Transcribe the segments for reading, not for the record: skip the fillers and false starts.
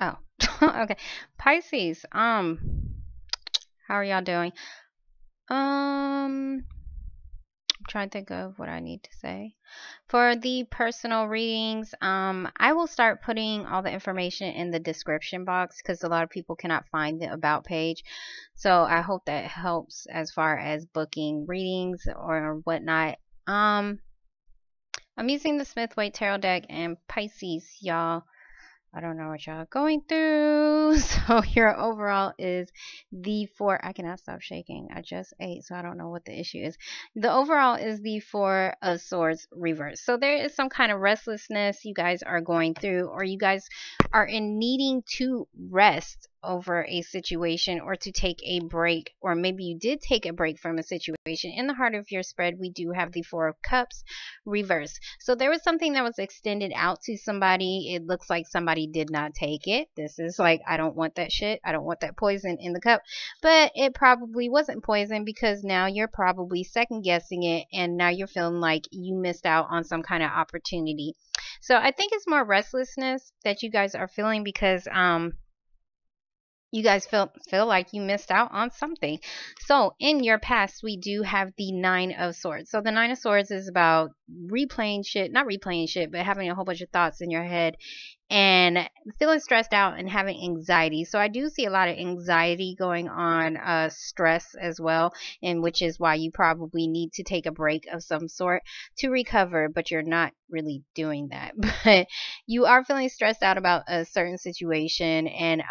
Oh, okay. Pisces. How are y'all doing? I'm trying to think of what I need to say. For the personal readings, I will start putting all the information in the description box because a lot of people cannot find the about page. So I hope that helps as far as booking readings or whatnot. Um, I'm using the Smith Waite Tarot deck and Pisces, y'all. I don't know what y'all going through. So your overall is the four. I cannot stop shaking. I just ate, so I don't know what the issue is. The overall is the Four of Swords reverse. So there is some kind of restlessness you guys are going through, or you guys are in needing to rest over a situation or to take a break, or maybe you did take a break from a situation. In the heart of your spread, we do have the Four of Cups reverse. So there was something that was extended out to somebody. It looks like somebody did not take it. This is like, I don't want that shit. I don't want that poison in the cup. But it probably wasn't poison because now you're probably second guessing it and now you're feeling like you missed out on some kind of opportunity. So I think it's more restlessness that you guys are feeling because you guys feel like you missed out on something. So in your past, we do have the Nine of Swords. So the Nine of Swords is about replaying shit, not replaying shit, but having a whole bunch of thoughts in your head and feeling stressed out and having anxiety. So I do see a lot of anxiety going on, stress as well, and which is why you probably need to take a break of some sort to recover, but you're not really doing that. But you are feeling stressed out about a certain situation, and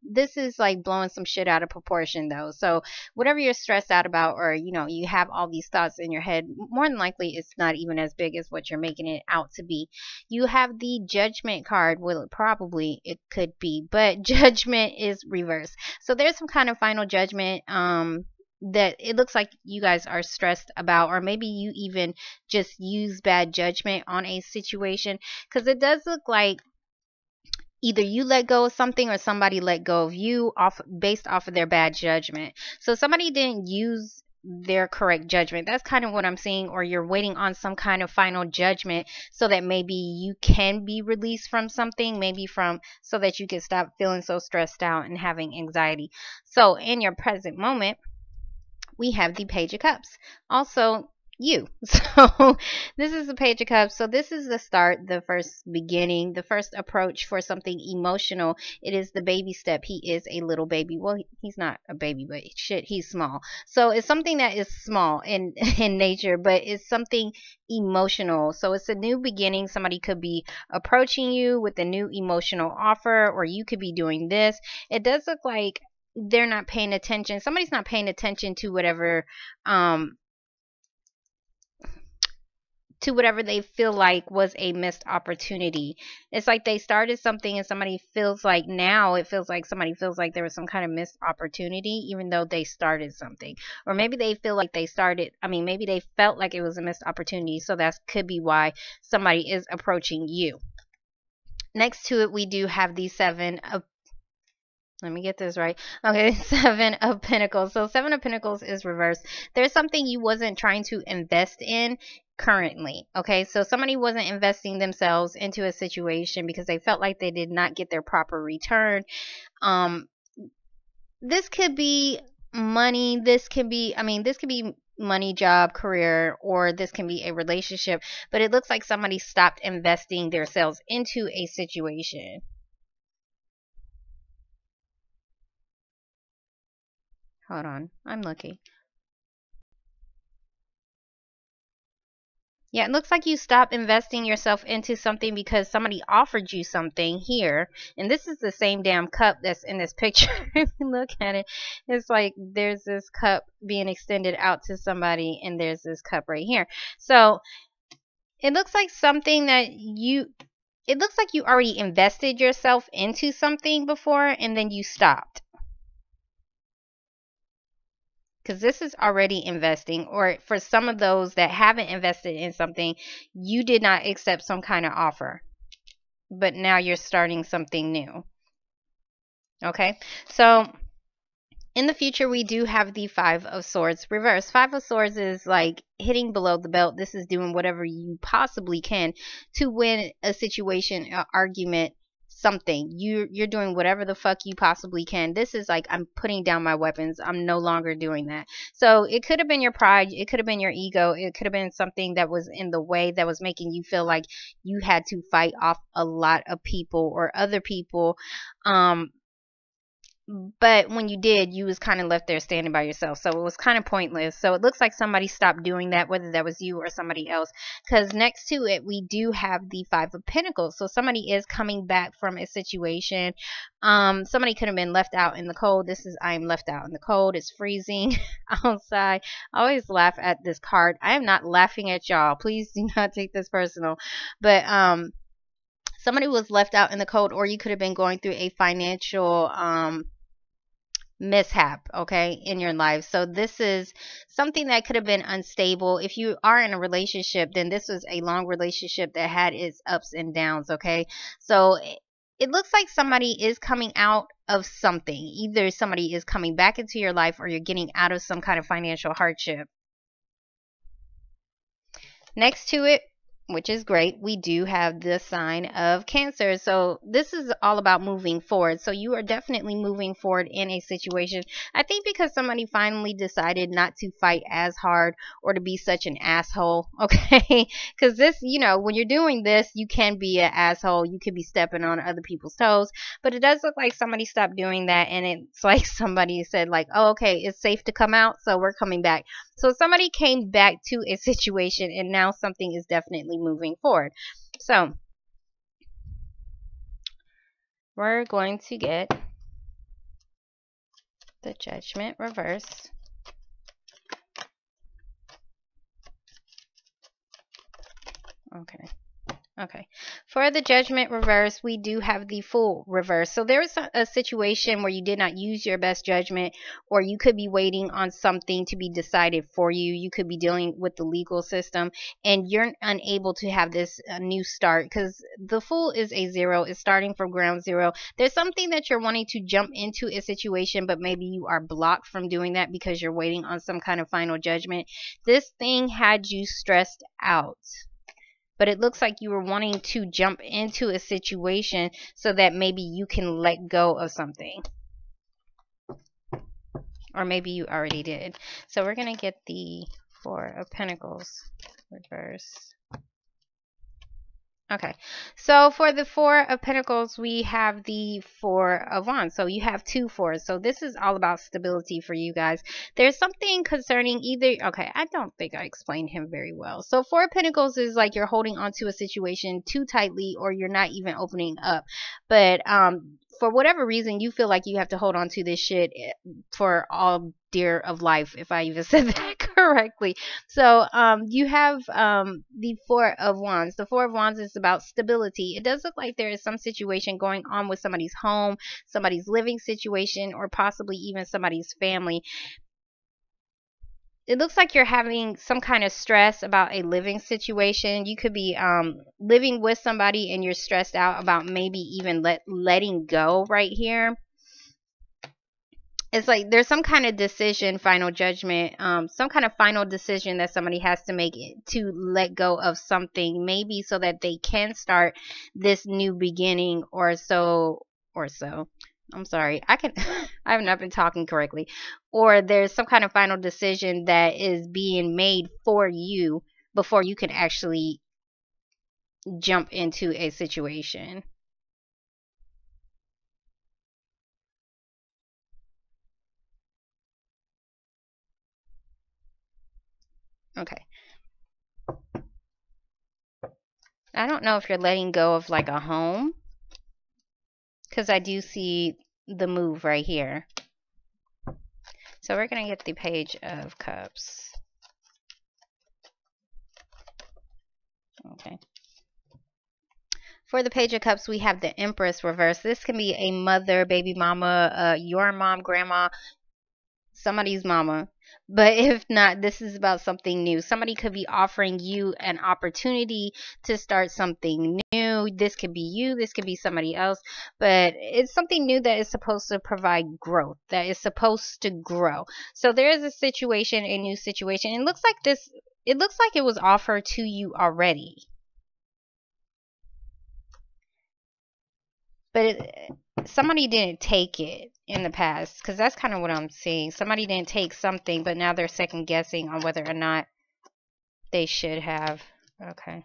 this is like blowing some shit out of proportion though. So whatever you're stressed out about, or you have all these thoughts in your head, more than likely it's not even as big as what you're making it out to be. You have the Judgment card. Well, probably it could be, but Judgment is reversed. So there's some kind of final judgment that it looks like you guys are stressed about, or maybe you even just use bad judgment on a situation, because it does look like either you let go of something or somebody let go of you off based off of their bad judgment. So somebody didn't use their correct judgment. That's kind of what I'm seeing, or you're waiting on some kind of final judgment so that maybe you can be released from something, maybe from so that you can stop feeling so stressed out and having anxiety. So in your present moment, we have the Page of Cups. Also, you. So this is the Page of Cups. So this is the start, the first beginning, the first approach for something emotional. It is the baby step. He is a little baby. Well, he's not a baby, but shit, he's small. So it's something that is small in in nature, but it's something emotional. So it's a new beginning. Somebody could be approaching you with a new emotional offer, or you could be doing this. It does look like they're not paying attention. Somebody's not paying attention um to whatever they feel like was a missed opportunity. It's like they started something and somebody feels like now it feels like somebody feels like there was some kind of missed opportunity even though they started something. Or maybe they feel like maybe they felt like it was a missed opportunity, so that could be why somebody is approaching you. Next to it, we do have the Seven of, let me get this right. Okay, Seven of Pentacles. So Seven of Pentacles is reversed. There's something you wasn't trying to invest in currently. Okay, so somebody wasn't investing themselves into a situation because they felt like they did not get their proper return. Um, this could be money. This could be money, job, career, or this can be a relationship. But it looks like somebody stopped investing themselves into a situation. Hold on, I'm looking. Yeah, it looks like you stopped investing yourself into something because somebody offered you something here. And this is the same damn cup that's in this picture. If you look at it, it's like there's this cup being extended out to somebody, and there's this cup right here. So it looks like it looks like you already invested yourself into something before and then you stopped. Because this is already investing, or for some of those that haven't invested in something, you did not accept some kind of offer, but now you're starting something new. Okay, so in the future, we do have the Five of Swords reverse. Five of Swords is like hitting below the belt. This is doing whatever you possibly can to win a situation, an argument, something. You're doing whatever the fuck you possibly can. This is like, I'm putting down my weapons. I'm no longer doing that. So it could have been your pride, it could have been your ego, it could have been something that was in the way that was making you feel like you had to fight off a lot of people or other people. But when you did, you was kind of left there standing by yourself, so it was kind of pointless. So it looks like somebody stopped doing that, whether that was you or somebody else, because next to it we do have the Five of Pentacles. So somebody is coming back from a situation. Somebody could have been left out in the cold. This is, I am left out in the cold. It's freezing outside. I always laugh at this card. I am not laughing at y'all, please do not take this personal. But somebody was left out in the cold, or you could have been going through a financial mishap, okay, in your life. So this is something that could have been unstable. If you are in a relationship, then this was a long relationship that had its ups and downs, okay? So it looks like somebody is coming out of something. Either somebody is coming back into your life, or you're getting out of some kind of financial hardship. Next to it, which is great, we do have the sign of Cancer. So this is all about moving forward. So you are definitely moving forward in a situation. I think because somebody finally decided not to fight as hard or to be such an asshole, okay? Because this, you know, when you're doing this, you can be an asshole. You could be stepping on other people's toes. But it does look like somebody stopped doing that, and it's like somebody said like, oh, okay, it's safe to come out, so we're coming back. So somebody came back to a situation, and now something is definitely moving forward. So we're going to get the Judgment reverse. Okay. For the Judgment reverse, we do have the Fool reverse. So there is a situation where you did not use your best judgment, or you could be waiting on something to be decided for you. You could be dealing with the legal system, and you're unable to have this new start, because the Fool is a zero. It's starting from ground zero. There's something that you're wanting to jump into a situation, but maybe you are blocked from doing that because you're waiting on some kind of final judgment. This thing had you stressed out. But it looks like you were wanting to jump into a situation so that maybe you can let go of something. Or maybe you already did. So we're going to get the Four of Pentacles reverse. Okay, so for the Four of Pentacles, we have the Four of Wands. So you have two fours. So this is all about stability for you guys. There's something concerning either, okay, I don't think I explained him very well. So Four of Pentacles is like you're holding on to a situation too tightly, or you're not even opening up. But for whatever reason, you feel like you have to hold on to this shit for all dear of life, if I even said that correctly. So you have the Four of Wands. The Four of Wands is about stability. It does look like there is some situation going on with somebody's home, somebody's living situation, or possibly even somebody's family. It looks like you're having some kind of stress about a living situation. You could be living with somebody and you're stressed out about maybe even letting go right here. It's like there's some kind of decision, final judgment, some kind of final decision that somebody has to make to let go of something, maybe so that they can start this new beginning or so. I'm sorry, I have not been talking correctly. Or there's some kind of final decision that is being made for you before you can actually jump into a situation. Okay. I don't know if you're letting go of like a home, because I do see the move right here. So we're going to get the Page of Cups. Okay. For the Page of Cups, we have the Empress reverse. This can be a mother, baby mama, your mom, grandma, somebody's mama. But if not, this is about something new. Somebody could be offering you an opportunity to start something new. This could be you, this could be somebody else, but it's something new that is supposed to provide growth, that is supposed to grow. So there is a situation, a new situation. It looks like it was offered to you already. But somebody didn't take it in the past, because that's kind of what I'm seeing. Somebody didn't take something, but now they're second guessing on whether or not they should have. Okay.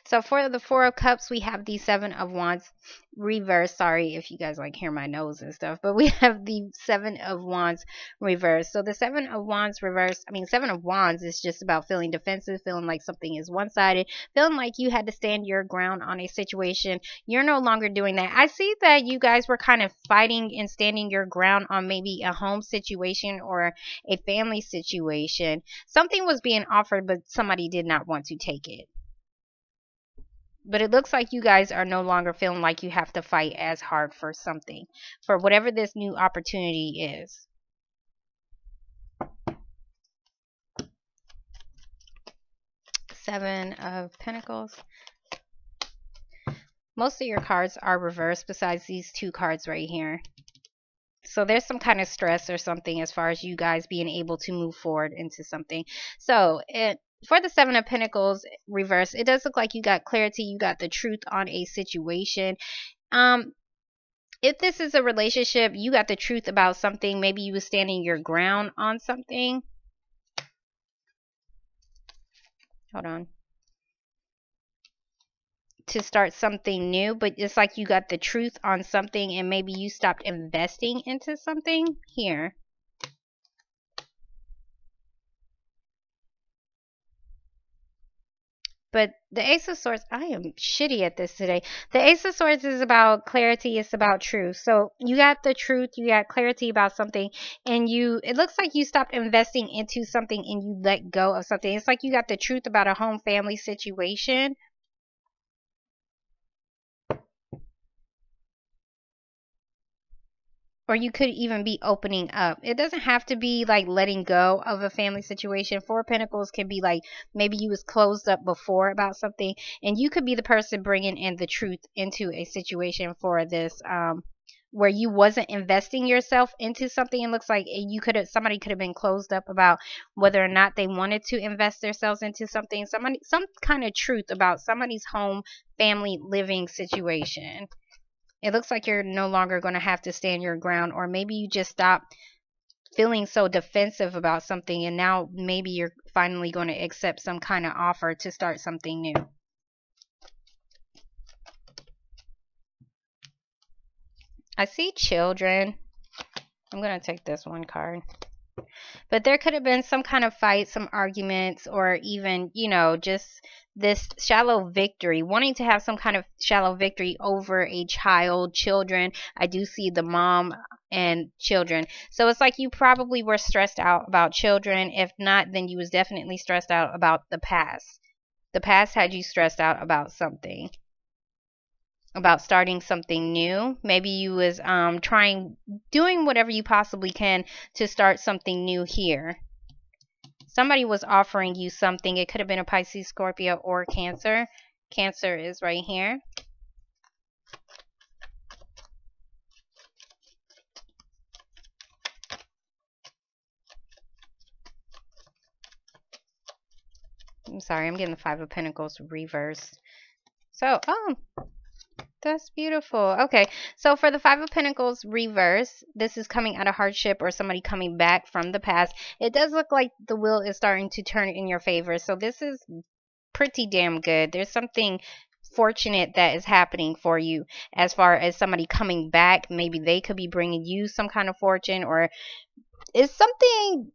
So for the Four of Cups, we have the Seven of Wands reverse. Sorry if you guys like hear my nose and stuff, but we have the Seven of Wands reverse. So the Seven of Wands reverse, Seven of Wands is just about feeling defensive, feeling like something is one-sided, feeling like you had to stand your ground on a situation. You're no longer doing that. I see that you guys were kind of fighting and standing your ground on maybe a home situation or a family situation. Something was being offered, but somebody did not want to take it. But it looks like you guys are no longer feeling like you have to fight as hard for something, for whatever this new opportunity is. Seven of Pentacles. Most of your cards are reversed besides these two cards right here. So there's some kind of stress or something as far as you guys being able to move forward into something. So for the Seven of Pentacles reverse, it does look like you got clarity. You got the truth on a situation. If this is a relationship, you got the truth about something. Maybe you were standing your ground on something. Hold on. To start something new, but it's like you got the truth on something and maybe you stopped investing into something here. But the Ace of Swords, I am shitty at this today. The Ace of Swords is about clarity. It's about truth. So you got the truth. You got clarity about something. And it looks like you stopped investing into something and you let go of something. It's like you got the truth about a home family situation. Or you could even be opening up. It doesn't have to be like letting go of a family situation. Four of Pentacles can be like maybe you was closed up before about something, and you could be the person bringing in the truth into a situation for this, where you wasn't investing yourself into something. It looks like somebody could have been closed up about whether or not they wanted to invest themselves into something. Some kind of truth about somebody's home family living situation. It looks like you're no longer going to have to stand your ground, or maybe you just stop feeling so defensive about something and now maybe you're finally going to accept some kind of offer to start something new. I see children. I'm going to take this one card. But there could have been some kind of fight, some arguments, or even, just this shallow victory, wanting to have some kind of shallow victory over a child, children. I do see the mom and children. So it's like you probably were stressed out about children. If not, then you was definitely stressed out about the past. The past had you stressed out about something. About starting something new. Maybe you was doing whatever you possibly can to start something new here. Somebody was offering you something. It could have been a Pisces, Scorpio, or Cancer. Cancer is right here. I'm sorry, I'm getting the Five of Pentacles reversed. So, that's beautiful. Okay, so for the Five of Pentacles reverse, this is coming out of hardship or somebody coming back from the past. It does look like the wheel is starting to turn in your favor. So this is pretty damn good. There's something fortunate that is happening for you as far as somebody coming back. Maybe they could be bringing you some kind of fortune, or it's something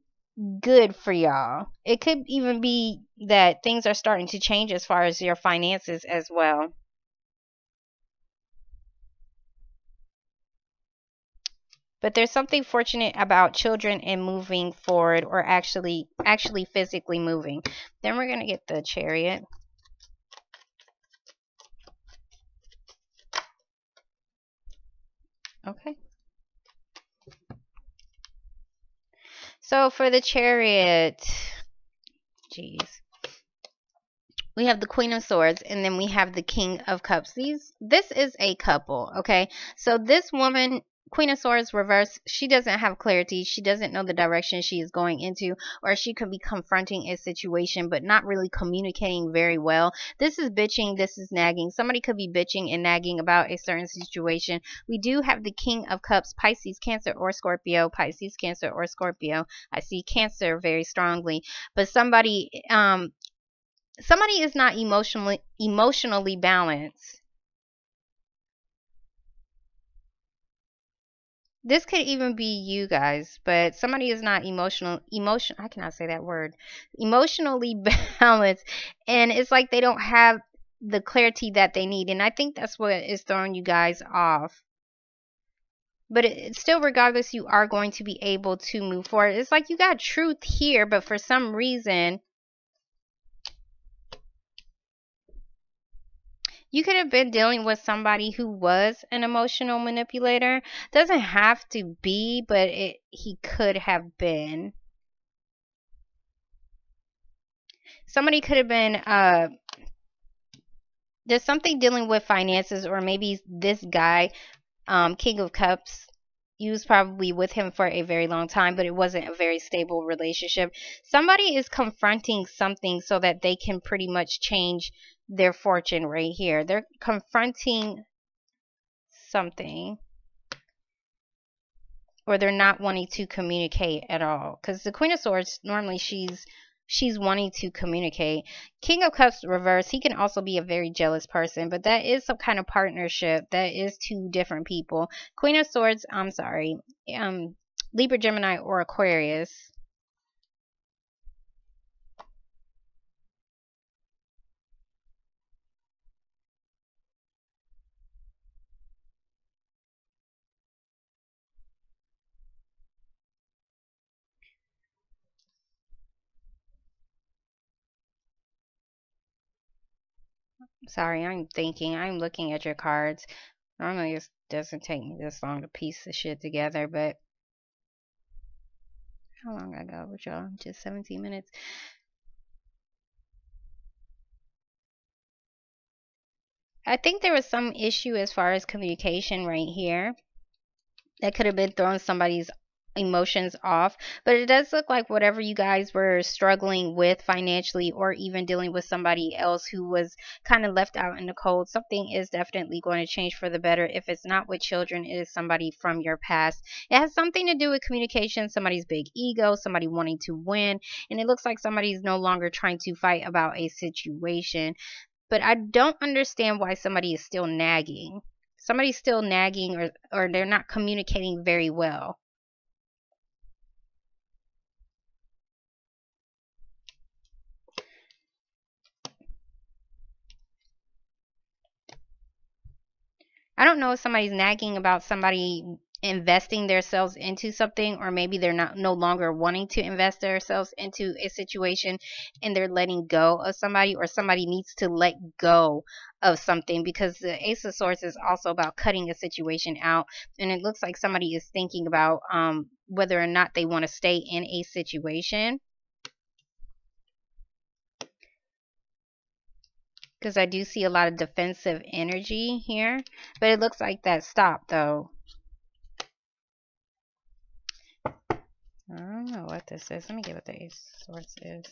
good for y'all. It could even be that things are starting to change as far as your finances as well. But there's something fortunate about children and moving forward, or actually physically moving. Then we're going to get the Chariot. Okay. So for the Chariot, geez. We have the Queen of Swords, and then we have the King of Cups. This is a couple, okay? So this woman Queen of Swords reverse, she doesn't have clarity. She doesn't know the direction she is going into, or she could be confronting a situation but not really communicating very well. This is bitching, this is nagging. Somebody could be bitching and nagging about a certain situation. We do have the King of Cups, Pisces, Cancer, or Scorpio. Pisces, Cancer, or Scorpio. I see Cancer very strongly, but somebody is not emotionally balanced. This could even be you guys, but somebody is not I cannot say that word, emotionally balanced, and it's like they don't have the clarity that they need, and I think that's what is throwing you guys off. But still, regardless, you are going to be able to move forward. It's like you got truth here, but for some reason you could have been dealing with somebody who was an emotional manipulator. Doesn't have to be, but he could have been. Somebody could have been there's something dealing with finances, or maybe this guy, King of Cups, you was probably with him for a very long time, but it wasn't a very stable relationship. Somebody is confronting something so that they can pretty much change their fortune right here. They're confronting something, or they're not wanting to communicate at all, because the Queen of Swords, normally she's wanting to communicate. King of Cups reverse, he can also be a very jealous person, but that is some kind of partnership. That is two different people. Queen of Swords, I'm sorry, Libra, Gemini, or Aquarius. Sorry, I'm thinking. I'm looking at your cards. Normally it doesn't take me this long to piece the shit together, but how long I got with y'all? Just 17 minutes. I think there was some issue as far as communication right here that could have been throwing somebody's emotions off, but it does look like whatever you guys were struggling with financially, or even dealing with somebody else who was kind of left out in the cold, something is definitely going to change for the better. If it's not with children, it is somebody from your past. It has something to do with communication, somebody's big ego, somebody wanting to win, and it looks like somebody's no longer trying to fight about a situation. But I don't understand why somebody is still nagging. Somebody's still nagging, or they're not communicating very well. I don't know if somebody's nagging about somebody investing themselves into something, or maybe they're not no longer wanting to invest themselves into a situation and they're letting go of somebody, or somebody needs to let go of something, because the Ace of Swords is also about cutting a situation out, and it looks like somebody is thinking about whether or not they want to stay in a situation. Because I do see a lot of defensive energy here, but it looks like that stopped though. I don't know what this is. Let me get what the Ace of Swords is.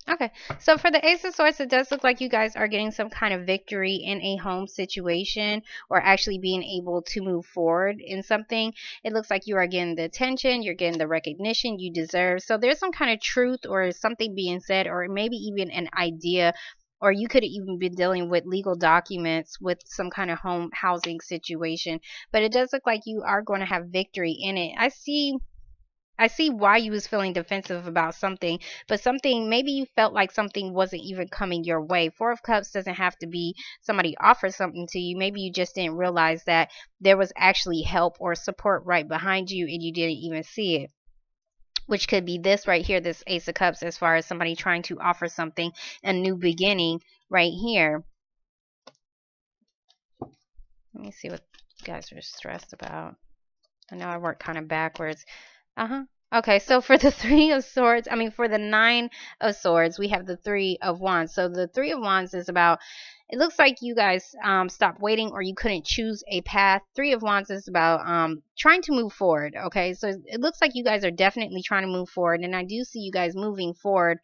Okay, so for the Ace of Swords, it does look like you guys are getting some kind of victory in a home situation, or actually being able to move forward in something. It looks like you are getting the attention, you're getting the recognition you deserve. So there's some kind of truth or something being said, or maybe even an idea, or you could even be dealing with legal documents with some kind of home housing situation. But it does look like you are going to have victory in it. I see why you was feeling defensive about something, but something, maybe you felt like something wasn't even coming your way. Four of Cups doesn't have to be somebody offered something to you. Maybe you just didn't realize that there was actually help or support right behind you and you didn't even see it. Which could be this right here, this Ace of Cups, as far as somebody trying to offer something, a new beginning right here. Let me see what you guys are stressed about. I know I work kind of backwards. Okay, so for the Three of Swords, for the Nine of Swords, we have the Three of Wands. So the Three of Wands is about it looks like you guys stopped waiting, or you couldn't choose a path. Three of Wands is about trying to move forward. Okay, so it looks like you guys are definitely trying to move forward, and I do see you guys moving forward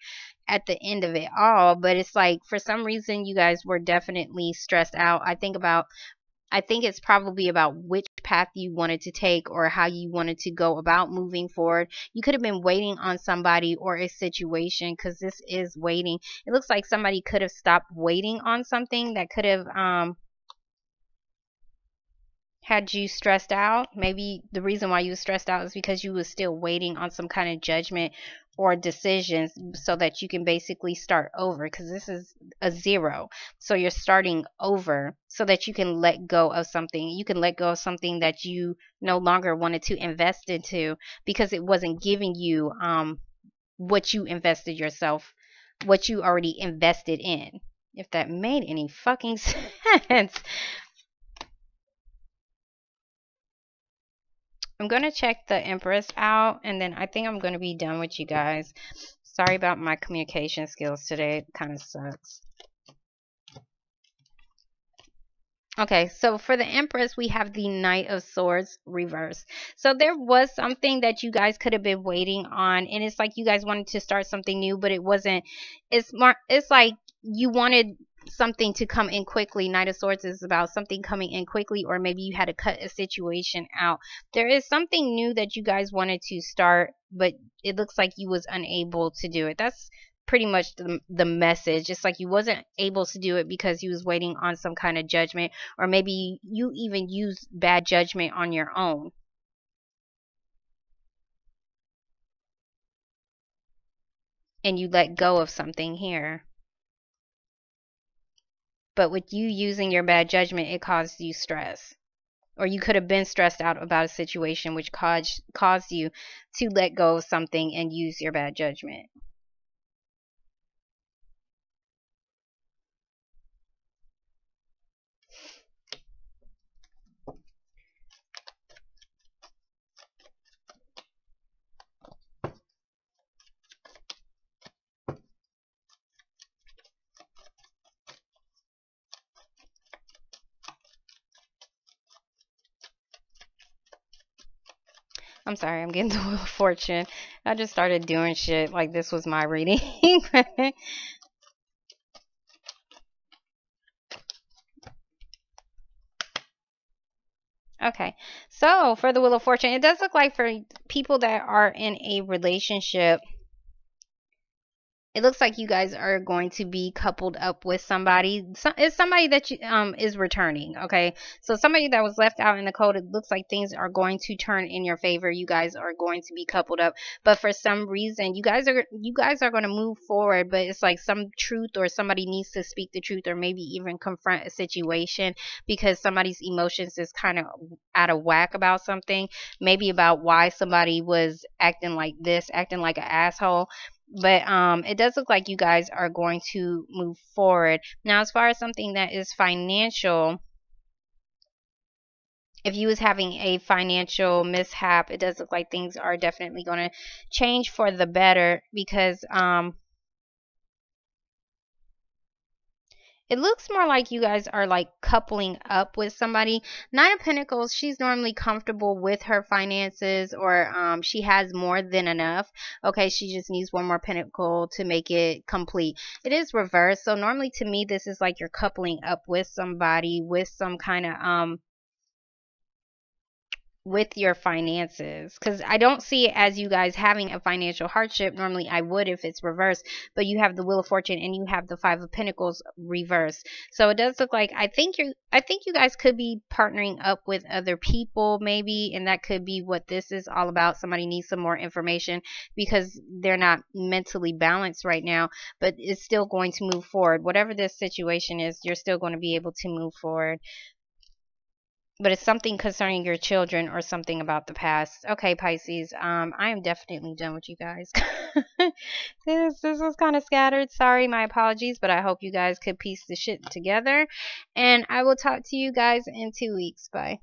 at the end of it all. But it's like for some reason you guys were definitely stressed out. I think it's probably about which path you wanted to take or how you wanted to go about moving forward. You could have been waiting on somebody or a situation, because this is waiting. It looks like somebody could have stopped waiting on something that could have had you stressed out. Maybe the reason why you were stressed out is because you were still waiting on some kind of judgment or decisions, so that you can basically start over, because this is a 0. So you're starting over so that you can let go of something. You can let go of something that you no longer wanted to invest into, because it wasn't giving you what you invested yourself, what you already invested in. If that made any fucking sense. I'm going to check the Empress out, and then I think I'm going to be done with you guys. Sorry about my communication skills today. It kind of sucks. Okay, so for the Empress, we have the Knight of Swords reverse. So there was something that you guys could have been waiting on, and it's like you guys wanted to start something new, but it wasn't. It's like you wanted something to come in quickly. Knight of Swords is about something coming in quickly, or maybe you had to cut a situation out. There is something new that you guys wanted to start, but it looks like you was unable to do it. That's pretty much the message. It's like you wasn't able to do it because you was waiting on some kind of judgment, or maybe you even used bad judgment on your own. And you let go of something here. But with you using your bad judgment, it caused you stress. Or you could have been stressed out about a situation, which caused you to let go of something and use your bad judgment. I'm sorry, I'm getting the Wheel of Fortune. I just started doing shit like this was my reading. Okay, so for the Wheel of Fortune, it does look like for people that are in a relationship, it looks like you guys are going to be coupled up with somebody. It's somebody that you, is returning. Okay, so somebody that was left out in the cold. It looks like things are going to turn in your favor. You guys are going to be coupled up, but for some reason, you guys are going to move forward. But it's like some truth, or somebody needs to speak the truth, or maybe even confront a situation, because somebody's emotions is kind of out of whack about something. Maybe about why somebody was acting like this, acting like an asshole. But it does look like you guys are going to move forward. Now, as far as something that is financial, if you was having a financial mishap, it does look like things are definitely going to change for the better, because it looks more like you guys are like coupling up with somebody. Nine of Pentacles, she's normally comfortable with her finances, or she has more than enough. Okay, she just needs one more pentacle to make it complete. It is reversed. So normally to me, this is like you're coupling up with somebody with some kind of with your finances, because I don't see it as you guys having a financial hardship. Normally I would if it's reversed, but you have the Wheel of Fortune and you have the Five of Pentacles reversed. So it does look like I think you guys could be partnering up with other people maybe, and that could be what this is all about. Somebody needs some more information because they're not mentally balanced right now, but it's still going to move forward. Whatever this situation is, you're still going to be able to move forward. But it's something concerning your children or something about the past. Okay, Pisces. I am definitely done with you guys. This was kind of scattered. Sorry, my apologies, but I hope you guys could piece the shit together. And I will talk to you guys in 2 weeks. Bye.